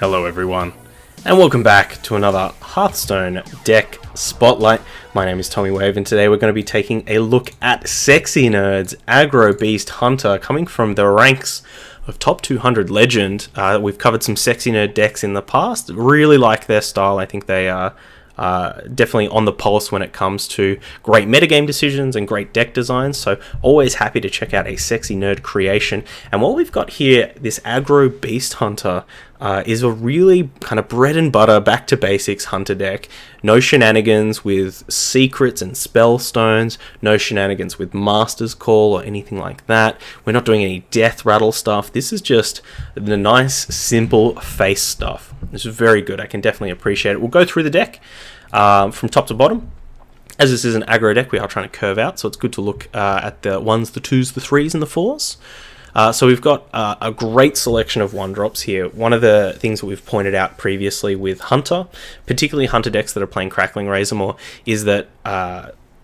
Hello everyone, and welcome back to another Hearthstone deck spotlight. My name is Tommy Wave, and today we're going to be taking a look at SexyNerd's Aggro Beast Hunter, coming from the ranks of Top 200 Legend. We've covered some SexyNerd decks in the past. Really like their style. I think they are definitely on the pulse when it comes to great metagame decisions and great deck designs, so always happy to check out a SexyNerd creation. And what we've got here, this Aggro Beast Hunter, is a really kind of bread and butter, back to basics hunter deck. No shenanigans with secrets and spell stones, no shenanigans with Master's Call or anything like that. We're not doing any death rattle stuff. This is just the nice, simple face stuff. This is very good. I can definitely appreciate it. We'll go through the deck from top to bottom. As this is an aggro deck, we are trying to curve out, so it's good to look at the 1s, the 2s, the 3s, and the 4s. So we've got a great selection of 1-drops here. One of the things that we've pointed out previously with Hunter, particularly Hunter decks that are playing Crackling Razormaw, is that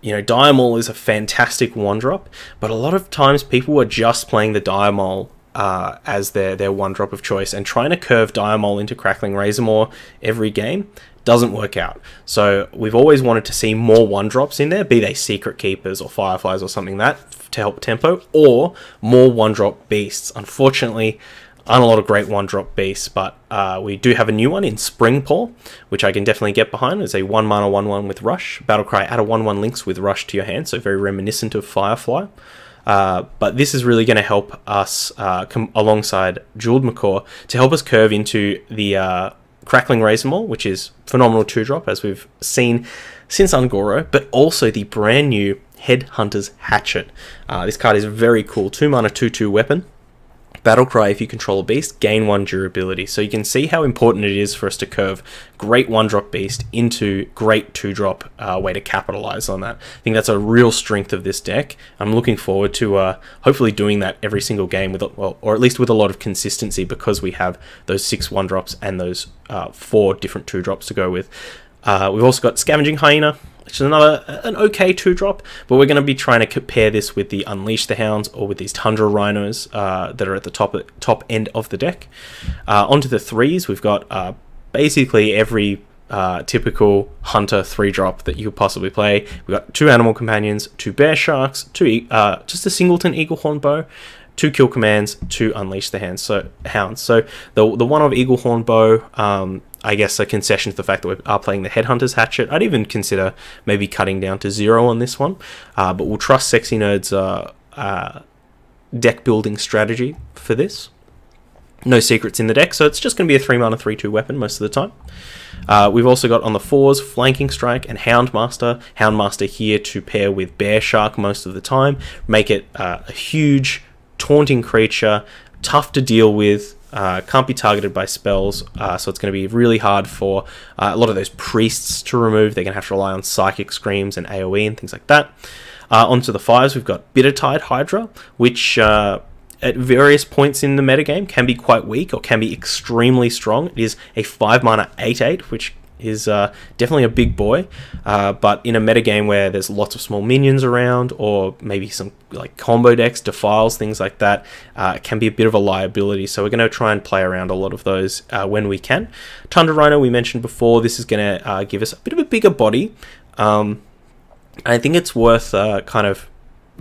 you know, Diamol is a fantastic 1-drop, but a lot of times people are just playing the Diamol as their 1-drop of choice, and trying to curve Diamol into Crackling Razormaw every game doesn't work out. So we've always wanted to see more 1-drops in there, be they Secret Keepers or Fireflies or something like that, to help tempo, or more 1-drop beasts. Unfortunately, aren't a lot of great 1-drop beasts, but we do have a new one in Springpaw, which I can definitely get behind. It's a 1-mana 1/1 with Rush. Battlecry, add a 1/1 links with Rush to your hand, so very reminiscent of Firefly. But this is really going to help us, alongside Jeweled Macaw, to help us curve into the Crackling Razormaw, which is phenomenal 2-drop, as we've seen since Ungoro, but also the brand new Headhunter's Hatchet. This card is very cool. 2-mana 2/2 weapon. Battlecry, if you control a beast, gain 1 durability. So you can see how important it is for us to curve great 1-drop beast into great 2-drop way to capitalize on that. I think that's a real strength of this deck. I'm looking forward to hopefully doing that every single game, with, well, or at least with a lot of consistency, because we have those 6 1-drops and those 4 different 2-drops to go with. We've also got Scavenging Hyena, which is an okay 2-drop, but we're going to be trying to compare this with the Unleash the Hounds or with these Tundra Rhinos that are at the top end of the deck. Onto the 3s, we've got basically every typical Hunter 3-drop that you could possibly play. We've got 2 Animal Companions, 2 Bear Sharks, 2 just a singleton Eaglehorn Bow, 2 Kill Commands, 2 Unleash the Hounds. So the one of Eaglehorn Bow, I guess a concession to the fact that we are playing the Headhunter's Hatchet. I'd even consider maybe cutting down to 0 on this one, but we'll trust SexyNerd's deck building strategy for this. No secrets in the deck, so it's just going to be a 3-mana 3/2 weapon most of the time. We've also got on the 4s Flanking Strike and Houndmaster. Houndmaster here to pair with Bear Shark most of the time. Make it a huge taunting creature, tough to deal with. Can't be targeted by spells, so it's going to be really hard for a lot of those priests to remove. They're going to have to rely on Psychic Screams and AoE and things like that. Onto the 5s, we've got Bittertide Hydra, which at various points in the metagame can be quite weak or can be extremely strong. It is a 5-mana 8/8, which is definitely a big boy, but in a metagame where there's lots of small minions around, or maybe some like combo decks, defiles, things like that, it can be a bit of a liability. So we're going to try and play around a lot of those when we can. Tundra Rhino, we mentioned before, this is going to give us a bit of a bigger body. I think it's worth kind of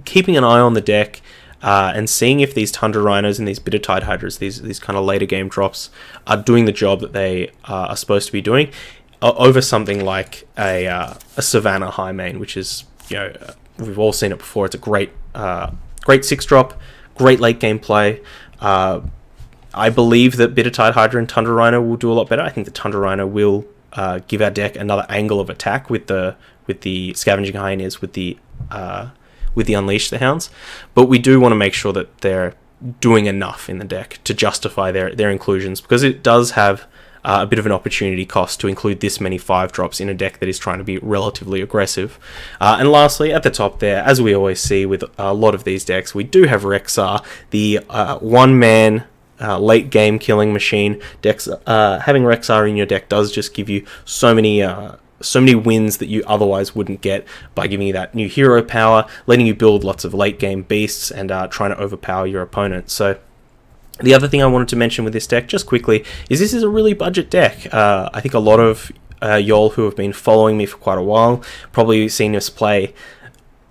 keeping an eye on the deck and seeing if these Tundra Rhinos and these Bittertide Hydras, these kind of later game drops, are doing the job that they are supposed to be doing, over something like a Savannah Highmane, which is, you know, we've all seen it before. It's a great 6-drop, great late game play. I believe that Bittertide Hydra and Tundra Rhino will do a lot better. I think the Tundra Rhino will give our deck another angle of attack with the Scavenging Hyenas, with the Unleash the Hounds, but we do want to make sure that they're doing enough in the deck to justify their inclusions, because it does have a bit of an opportunity cost to include this many 5-drops in a deck that is trying to be relatively aggressive. And lastly, at the top there, as we always see with a lot of these decks, we do have Rexxar, the one-man late game killing machine. Decks having Rexxar in your deck does just give you so many wins that you otherwise wouldn't get, by giving you that new hero power, letting you build lots of late game beasts, and trying to overpower your opponent. So The other thing I wanted to mention with this deck, just quickly, is this is a really budget deck. I think a lot of y'all who have been following me for quite a while probably seen us play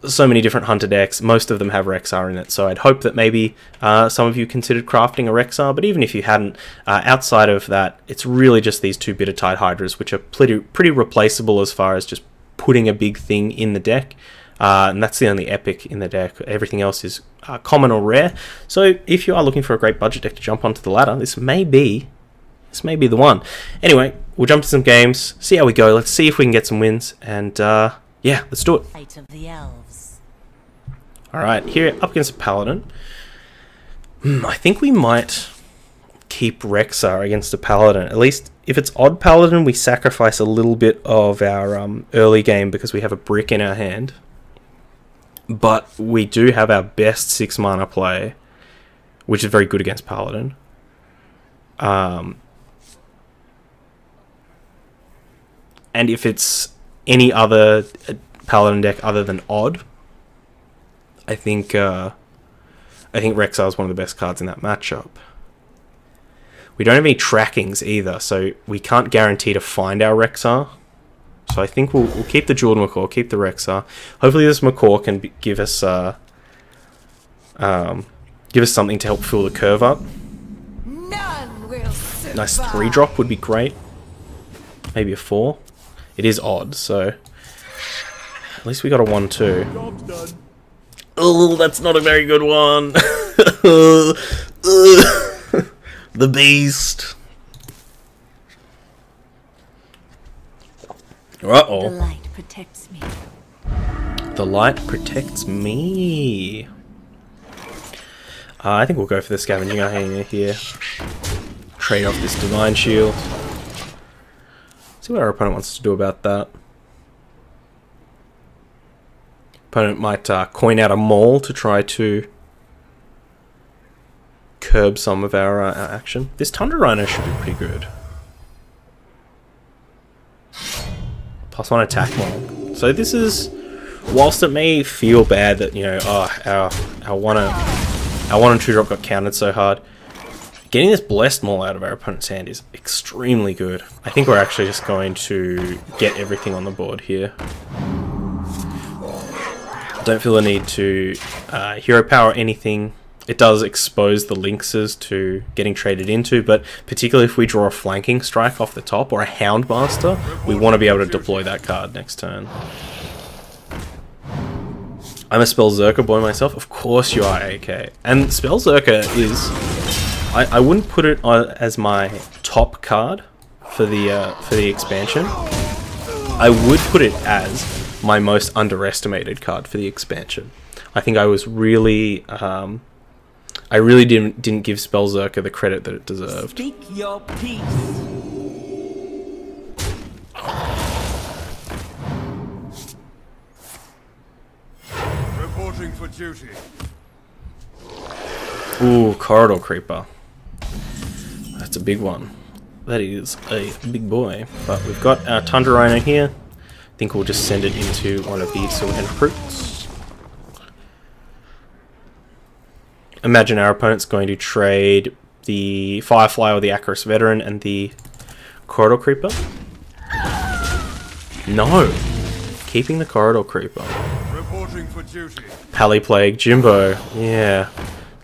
so many different Hunter decks. Most of them have Rexar in it, so I'd hope that maybe some of you considered crafting a Rexar, but even if you hadn't, outside of that, it's really just these two Bittertide Hydras, which are pretty replaceable as far as just putting a big thing in the deck. And that's the only epic in the deck. Everything else is common or rare. So if you are looking for a great budget deck to jump onto the ladder, this may be the one. Anyway, we'll jump to some games, see how we go. Let's see if we can get some wins, and yeah, let's do it. Alright, here up against a Paladin. I think we might keep Rexar against a Paladin. At least if it's odd Paladin, we sacrifice a little bit of our early game because we have a brick in our hand. But we do have our best 6 mana play, which is very good against Paladin. And if it's any other Paladin deck other than odd, I think Rexar is one of the best cards in that matchup. We don't have any trackings either, so we can't guarantee to find our Rexar. So I think we'll keep the Jeweled Macaw, keep the Rexar. Hopefully this Macaw can give us something to help fill the curve up. Nice 3-drop would be great. Maybe a 4. It is odd, so at least we got a 1-2. Oh, that's not a very good one. The beast. Uh-oh. The light protects me. The light protects me. I think we'll go for the Scavenging Hyena here. Trade off this Divine Shield. See what our opponent wants to do about that. Opponent might coin out a Maul to try to curb some of our action. This Tundra Rhino should be pretty good. +1 attack Maul. So this is, whilst it may feel bad that, you know, our 1 and 2-drop got countered so hard, getting this Blessed Maul out of our opponent's hand is extremely good. I think we're actually just going to get everything on the board here. Don't feel the need to hero power anything. It does expose the Lynxes to getting traded into, but particularly if we draw a flanking strike off the top or a Houndmaster, we want to be able to deploy that card next turn. I'm a Spellzerker boy myself. Of course you are, AK. And Spellzerker is... I wouldn't put it as my top card for the expansion. I would put it as my most underestimated card for the expansion. I think I was really... I really didn't give Spellzerker the credit that it deserved. Speak your peace. Reporting for duty. Ooh, Corridor Creeper. That's a big one. That is a big boy. But we've got our Tundra Rhino here. I think we'll just send it into one of these Sylvan Fruits. Imagine our opponent's going to trade the Firefly or the Acaris Veteran and the Corridor Creeper. No! Keeping the Corridor Creeper. Reporting for duty. Pally Plague, Jimbo. Yeah.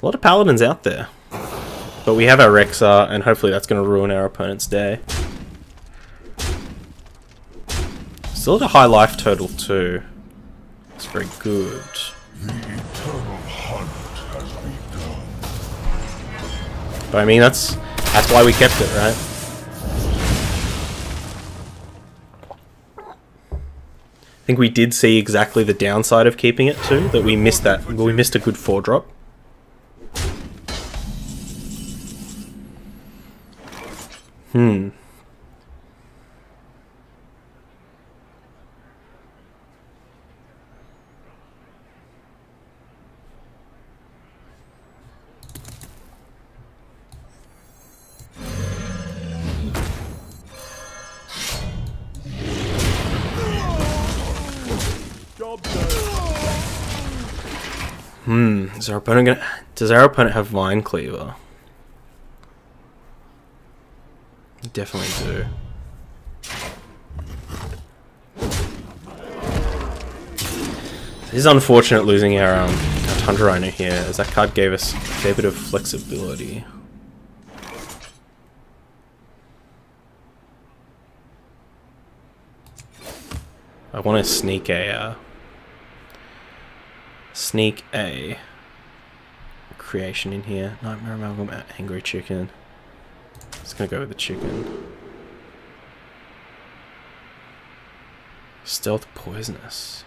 A lot of Paladins out there. But we have our Rexar, and hopefully that's going to ruin our opponent's day. Still at a high life total too. That's very good. But I mean, that's why we kept it, right? I think we did see exactly the downside of keeping it too, that we missed that. We missed a good 4-drop. Is our opponent gonna... Does our opponent have Vine Cleaver? Definitely do. It is unfortunate losing our Tundra Rhino here, as that card gave us a fair bit of flexibility. I want to sneak a creation in here. Nightmare Amalgam, Angry Chicken. Just gonna go with the chicken. Stealth Poisonous.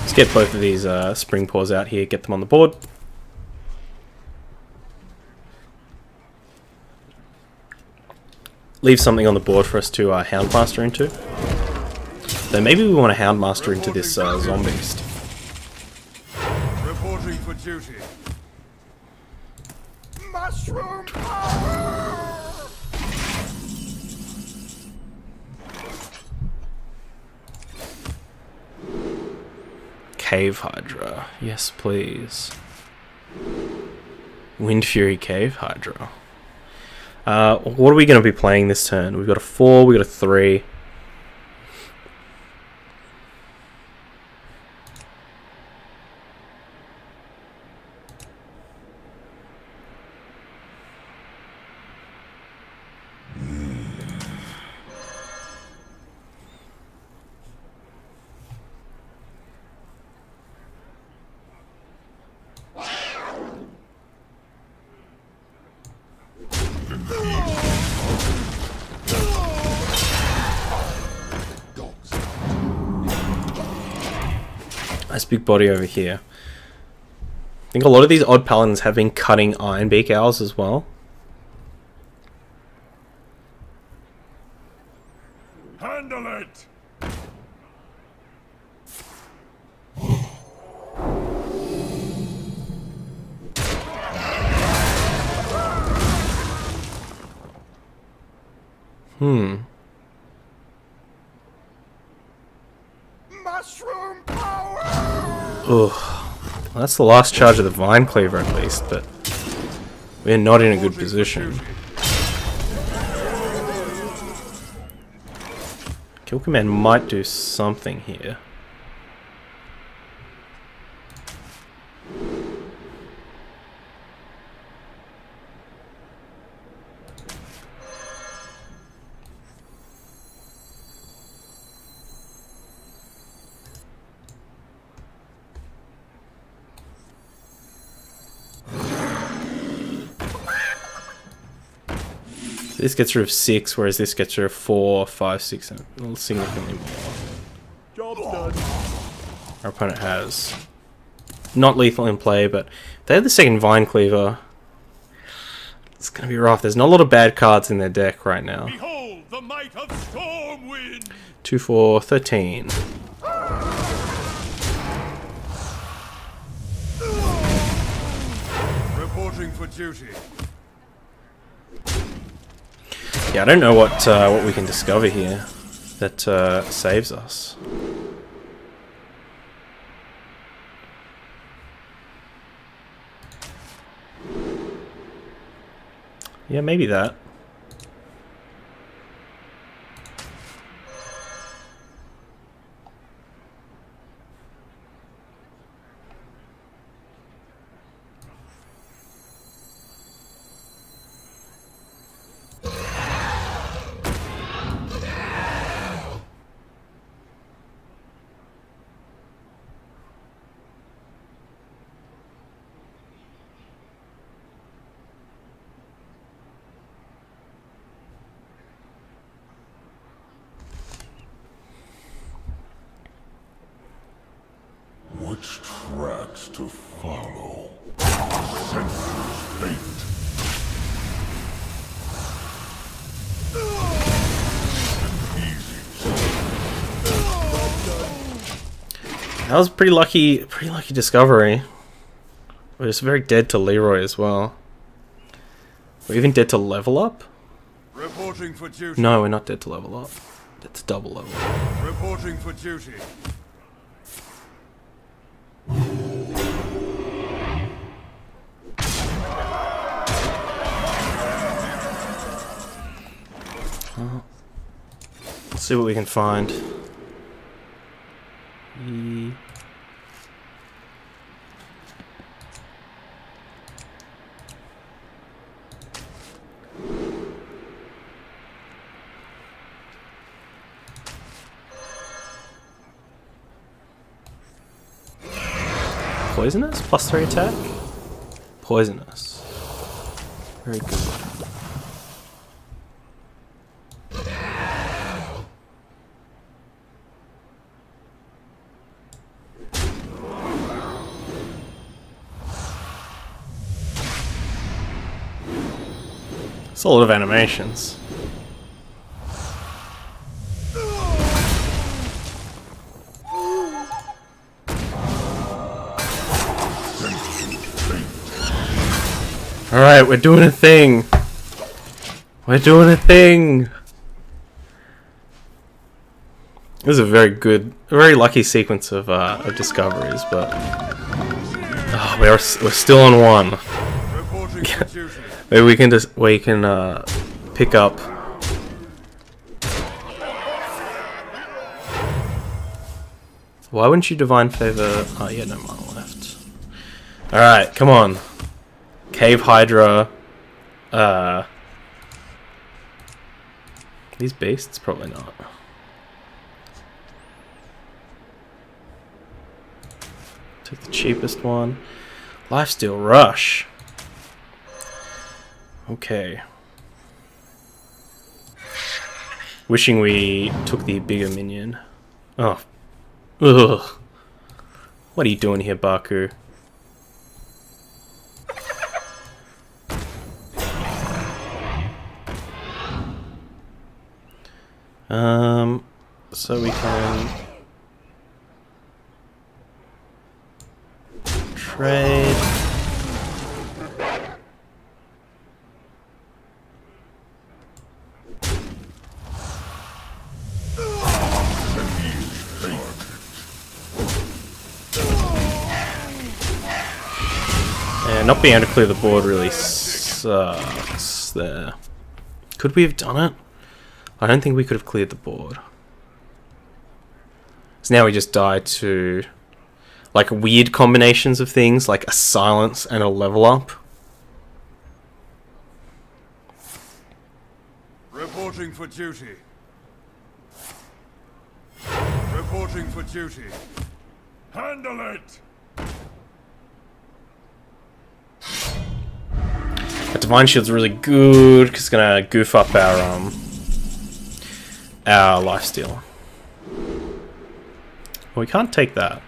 Let's get both of these Spring Paws out here, get them on the board. Leave something on the board for us to Houndmaster into. Then maybe we want to Houndmaster into this Zombeast. Reporting for duty. Mushroom power! Cave Hydra. Yes, please. Wind Fury Cave Hydra. What are we going to be playing this turn? We've got a 4, we've got a 3. Nice big body over here. I think a lot of these odd paladins have been cutting Ironbeak Owls as well. Handle it! Mushroom power! Ugh. Well, that's the last charge of the Vine Cleaver at least, but we're not in a good position. Kill Command might do something here. This gets rid of 6, whereas this gets rid of 4, 5, 6, and significantly more. Job's done. Our opponent has not lethal in play, but they have the second Vine Cleaver. It's going to be rough. There's not a lot of bad cards in their deck right now. Behold the might of Stormwind! 2, 4, 13. Reporting for duty. Yeah, I don't know what we can discover here that saves us. Yeah, maybe that. Which tracks to follow? Senseless fate. That was pretty lucky discovery. We're just very dead to Leroy as well. We're even dead to level up? Reporting for duty. No, we're not dead to level up. Dead to double level up. Reporting for duty. Let's see what we can find. Poisonous? +3 attack? Poisonous. Very good. It's a lot of animations. Alright, we're doing a thing. We're doing a thing. This is a very good, very lucky sequence of discoveries, but oh, we're still on one. Maybe we can just pick up. Why wouldn't you divine favor? Oh, yeah, no mana left. All right, come on. Cave Hydra. These beasts? Probably not. Take the cheapest one. Lifesteal Rush. Okay. Wishing we took the bigger minion. Oh. Ugh. What are you doing here, Baku? So we can trade. And not being able to clear the board really sucks there. Could we have done it? I don't think we could have cleared the board. So now we just die to like weird combinations of things, like a silence and a level up. Reporting for duty. Reporting for duty. Handle it! A Divine Shield's really good because it's gonna goof up our lifesteal. Well, we can't take that.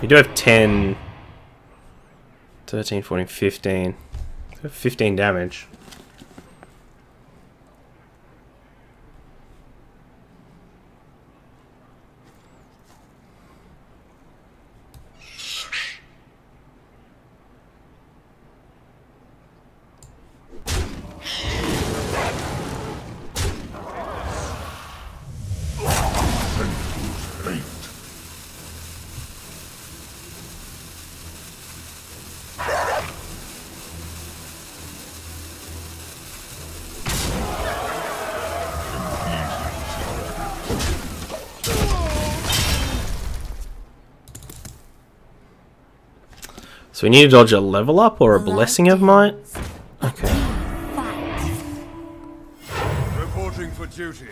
We do have 10, 13, 14, 15. We have 15 damage. So we need to dodge a level up or a blessing of might? Okay. Reporting for duty.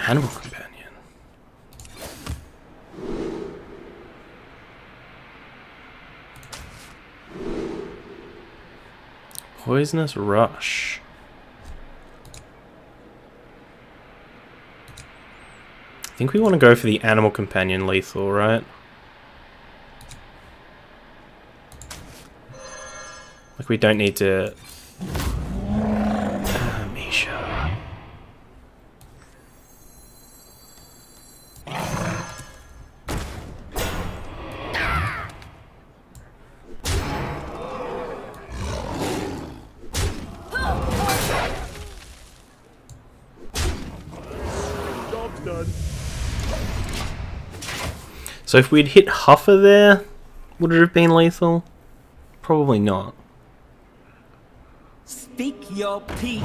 Animal companion. Poisonous Rush. I think we want to go for the animal companion lethal, right? Like we don't need to... Misha. Job's done. So if we'd hit Huffer there, would it have been lethal? Probably not. Speak your peace.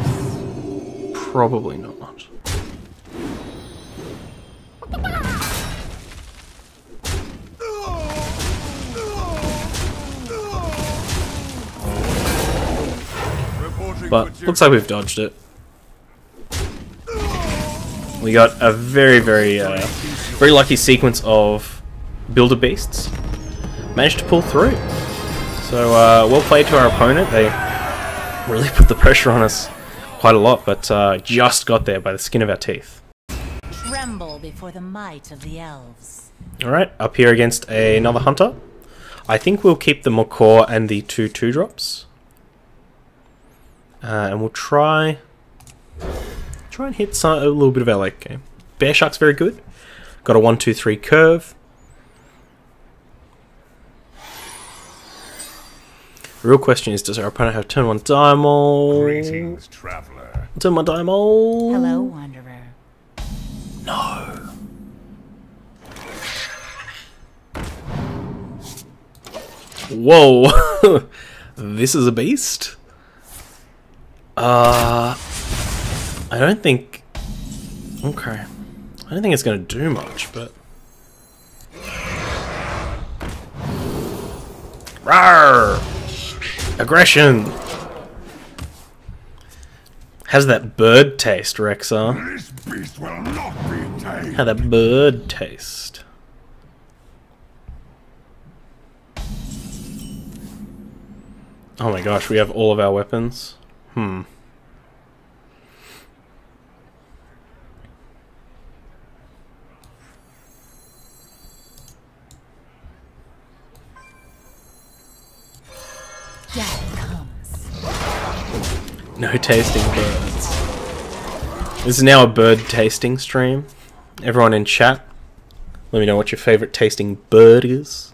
Probably not. But looks like we've dodged it. We got a very, very lucky sequence of builder beasts. Managed to pull through. So well played to our opponent. They really put the pressure on us quite a lot, but just got there by the skin of our teeth. Tremble before the might of the elves. Alright, up here against another hunter. I think we'll keep the Macaw and the 2/2 drops. And we'll try and hit a little bit of our late game. Bear Shark's very good. Got a 1-2-3 curve. The real question is, does our opponent have turn 1 Diamol? Greetings, traveler. Turn 1 Diamol. Hello, wanderer. No. Whoa. This is a beast. I don't think... Okay. I don't think it's going to do much, but... Rawr! Aggression! How's that bird taste, Rexa? This beast will not be tamed. How'd that bird taste? Oh my gosh, we have all of our weapons. Death comes. No tasting birds. This is now a bird tasting stream. Everyone in chat, let me know what your favorite tasting bird is.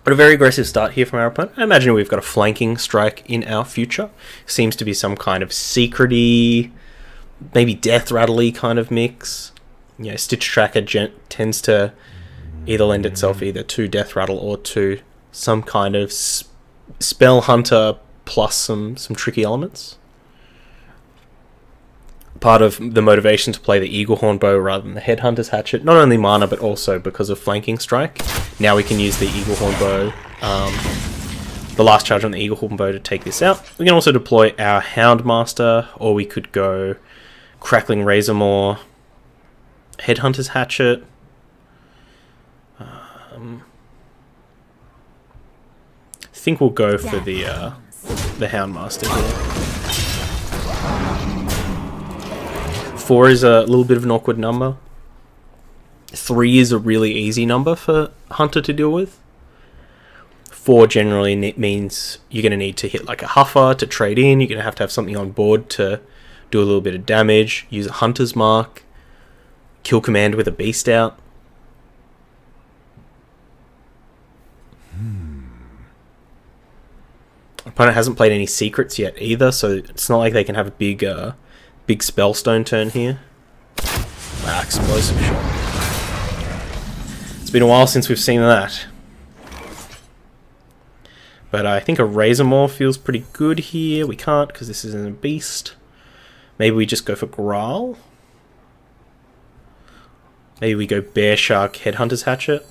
But a very aggressive start here from our opponent. I imagine we've got a flanking strike in our future. Seems to be some kind of secrety, maybe death rattle-y kind of mix. You know, Stitch Tracker tends to either lend itself either to death rattle or to some kind of spell hunter plus some tricky elements. Part of the motivation to play the Eagle Horn Bow rather than the Headhunter's Hatchet, not only mana but also because of flanking strike. Now we can use the Eagle Horn Bow, the last charge on the Eagle Horn Bow to take this out. We can also deploy our Houndmaster, or we could go Crackling Razormaw, Headhunter's Hatchet. I think we'll go for the Houndmaster here. 4 is a little bit of an awkward number. 3 is a really easy number for Hunter to deal with. 4 generally means you're going to need to hit like a Huffer to trade in. You're going to have something on board to do a little bit of damage. Use a Hunter's Mark. Kill command with a Beast out. Opponent hasn't played any secrets yet either, so it's not like they can have a big spellstone turn here. Wow, explosive shot. It's been a while since we've seen that. But I think a Razormaw feels pretty good here. We can't because this isn't a beast. Maybe we just go for Growl. Maybe we go Bear Shark, Headhunter's Hatchet.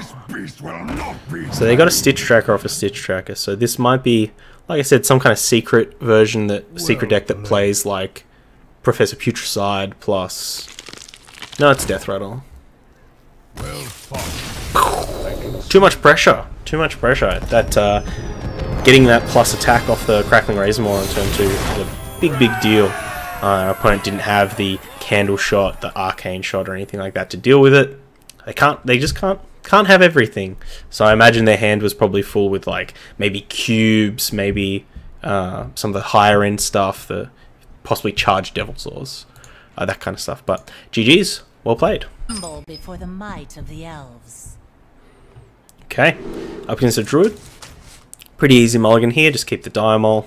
This beast will not be So they got a Stitch Tracker off a Stitch Tracker. So this might be, like I said, some kind of secret version secret deck that plays like Professor Putricide plus. No, it's Death Rattle. well fought. Too much pressure. Too much pressure. That getting that plus attack off the Crackling Razormaw on turn 2 is a big deal. Our opponent didn't have the Candle Shot, the Arcane Shot, or anything like that to deal with it. They just can't have everything. So I imagine their hand was probably full with like maybe cubes, maybe some of the higher end stuff, the possibly charged Devilsaurs, that kind of stuff. But GG's, well played. Tremble before the might of the elves. Okay, up against a Druid. Pretty easy mulligan here, just keep the Diamol.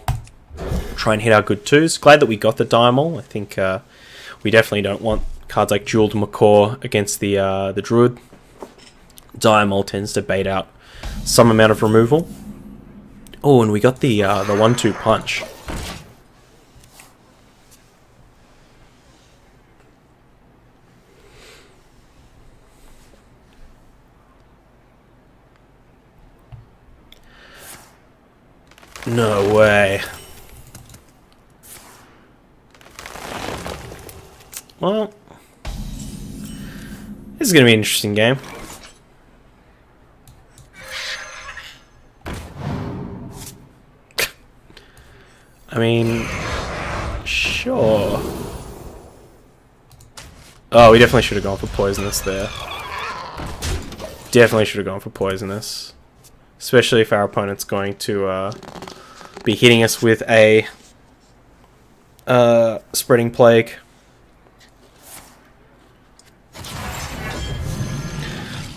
Try and hit our good twos. Glad that we got the Diamol. I think we definitely don't want cards like Jeweled Macaw against the Druid. Diamol tends to bait out some amount of removal. Oh, and we got the 1-2 punch. No way. Well, this is going to be an interesting game. I mean, sure. Oh, we definitely should have gone for Poisonous there. Definitely should have gone for Poisonous. Especially if our opponent's going to be hitting us with a Spreading Plague.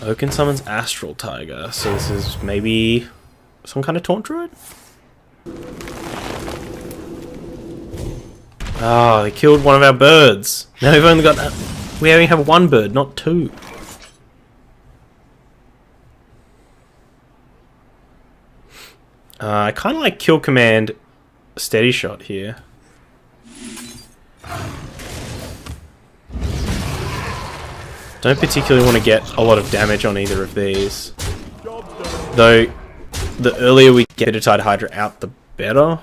Oaken summons Astral Tiger, so this is maybe some kind of Taunt Druid? Oh, they killed one of our birds. Now we've only got that. We only have one bird, not two. I kind of like Kill Command Steady Shot here. Don't particularly want to get a lot of damage on either of these. Though, the earlier we get a Tide Hydra out, the better.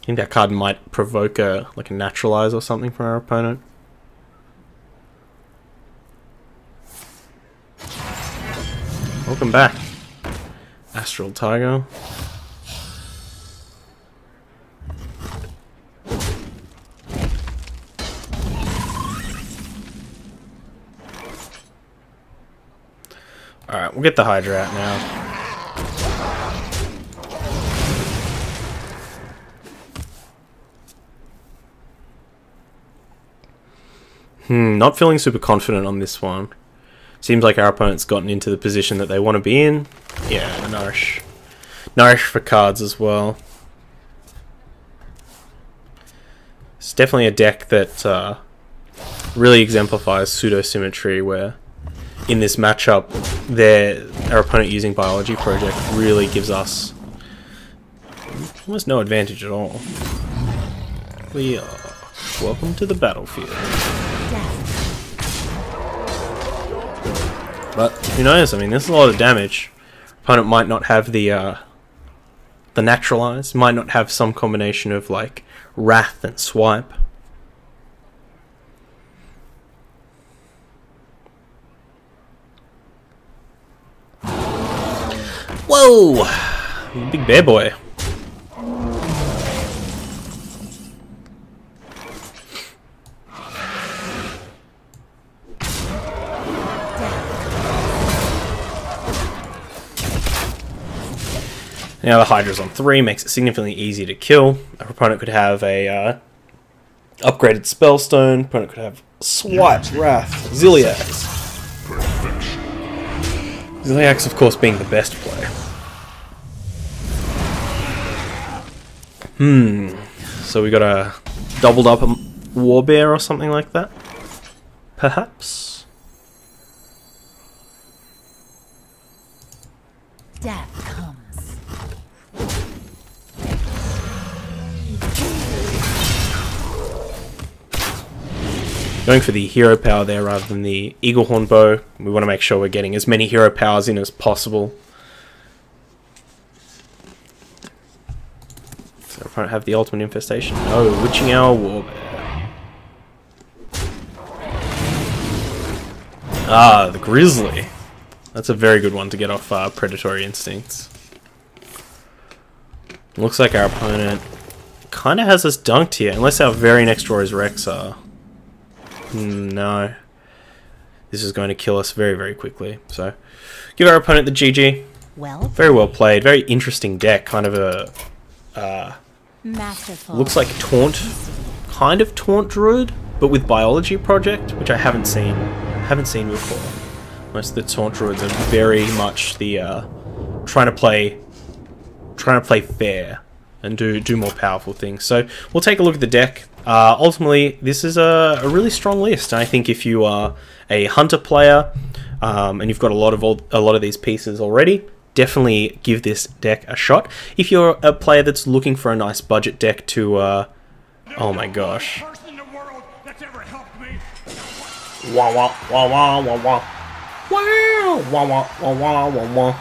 I think that card might provoke a Naturalize or something from our opponent. Welcome back, Astral Tiger. Alright, we'll get the Hydra out now. Not feeling super confident on this one. Seems like our opponent's gotten into the position that they want to be in. Yeah, Nourish. Nourish for cards as well. It's definitely a deck that really exemplifies pseudo-symmetry, where in this matchup, our opponent using Biology Project really gives us almost no advantage at all. We are welcome to the battlefield. But who knows? I mean, there's a lot of damage. Opponent might not have the Naturalize, might not have some combination of like Wrath and Swipe. Whoa! Big bear boy. Now the Hydra's on 3, makes it significantly easier to kill. Our opponent could have a upgraded Spellstone. Opponent could have Swipe, Wrath, Ziliax. Ziliax, of course, being the best play. So we got a doubled up Warbear or something like that? Perhaps? Death comes. Going for the hero power there rather than the eagle horn bow. We want to make sure we're getting as many hero powers in as possible. So I don't have the ultimate infestation. No, Witching Hour Warbear. Ah, the Grizzly. That's a very good one to get off Predatory Instincts. Looks like our opponent kind of has us dunked here, unless our very next draw is Rexar. No. This is going to kill us very, very quickly. So, give our opponent the GG. Well, very well played. Very interesting deck. Kind of a... masterful. looks like Taunt. Kind of Taunt Druid, but with Biology Project, which I haven't seen. Before. Most of the Taunt Druids are very much the... trying to play fair and do more powerful things. So we'll take a look at the deck. Ultimately, this is a really strong list. I think if you are a Hunter player and you've got a lot of these pieces already, definitely give this deck a shot. If you're a player that's looking for a nice budget deck to, oh my gosh. Wah wah wah wah wah wah. Wow wah wah wah wah wah wah.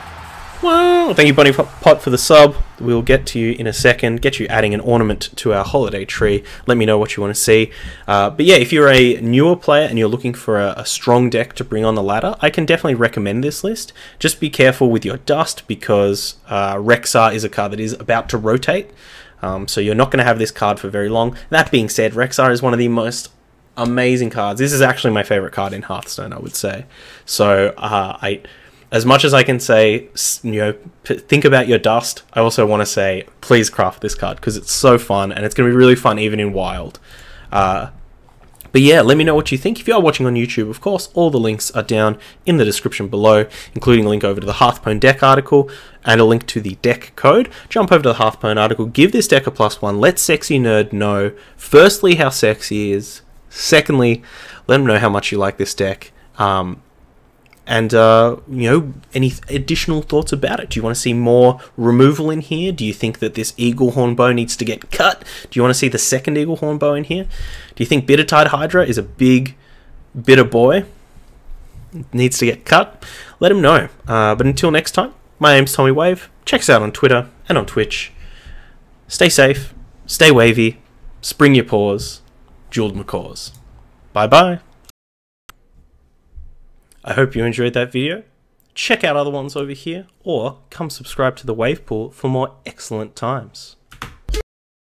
Well, thank you, Bunny Pot, for the sub. We'll get to you in a second. Get you adding an ornament to our holiday tree. Let me know what you want to see. But yeah, if you're a newer player and you're looking for a strong deck to bring on the ladder, I can definitely recommend this list. Just be careful with your dust because Rexar is a card that is about to rotate. So you're not going to have this card for very long. That being said, Rexar is one of the most amazing cards. This is actually my favorite card in Hearthstone, I would say. So as much as I can say, you know, think about your dust, I also want to say, please craft this card, because it's so fun, and it's going to be really fun even in Wild. But yeah, let me know what you think. If you are watching on YouTube, of course, all the links are down in the description below, including a link over to the Hearthstone deck article, and a link to the deck code. Jump over to the Hearthstone article, give this deck a +1, let Sexy Nerd know, firstly, how sexy is, secondly, let him know how much you like this deck, and, you know, any additional thoughts about it? Do you want to see more removal in here? Do you think that this Eagle Horn Bow needs to get cut? Do you want to see the second Eagle Horn Bow in here? Do you think Bittertide Hydra is a big, bitter boy? Needs to get cut? Let him know. But until next time, my name's Tommy Wave. Check us out on Twitter and on Twitch. Stay safe, stay wavy, spring your paws, jeweled macaws. Bye-bye. I hope you enjoyed that video. Check out other ones over here, or come subscribe to the Wave Pool for more excellent times.